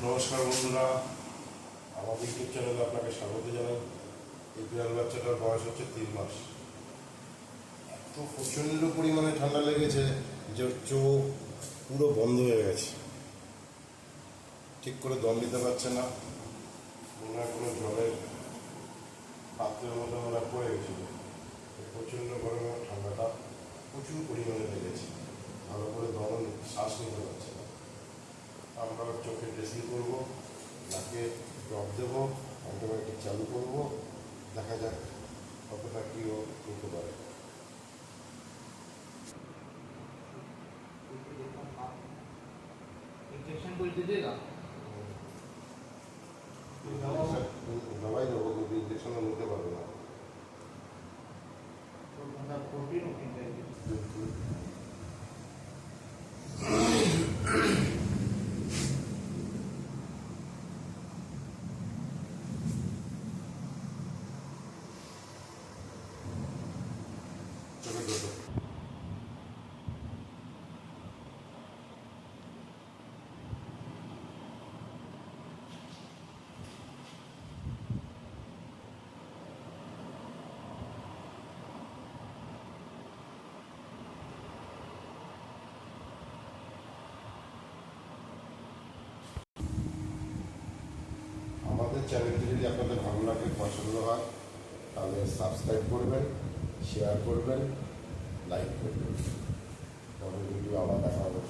নমস্কার বন্ধুরা, আমার ইউটিউব চ্যানেলে আপনাকে স্বাগত জানাই। এই বিড়াল বাচ্চাটার বয়স হচ্ছে 3 মাস। এত প্রচণ্ড পরিমাণে ঠান্ডা লেগেছে যে ওর চোখ পুরো বন্ধ হয়ে গেছে, ঠিক করে দম দিতে পারছে না। মনে হয় কোনো জলের পাত্রের মধ্যে মনে হয় পড়ে গেছিল। প্রচণ্ড গরমে ঠান্ডাটা প্রচুর পরিমাণে লেগেছে, ভালো করে দম শ্বাস নিতে পারছে না। আমরা চোখে ড্রেসিং করবো, নাকে ড্রপ দেবো, অ্যান্টিবায়োটিক চালু করবো, দেখা যাক কতটা কী ও করতে পারে। इंजेक्शन कुछ दीजिएगा দবাই দেবো, কিন্তু ইঞ্জেকশনও নিতে পারবে না। तो बंदा प्रोटीन वोटीन चाहिए চোখে দেবো। আমাদের চ্যানেলটি যদি আপনাদের ভালো লাগে, পছন্দ হয়, তাহলে সাবস্ক্রাইব করবেন, শেয়ার করবেন, লাইক করবেন। পরের ভিডিও আবার দেখা হবে।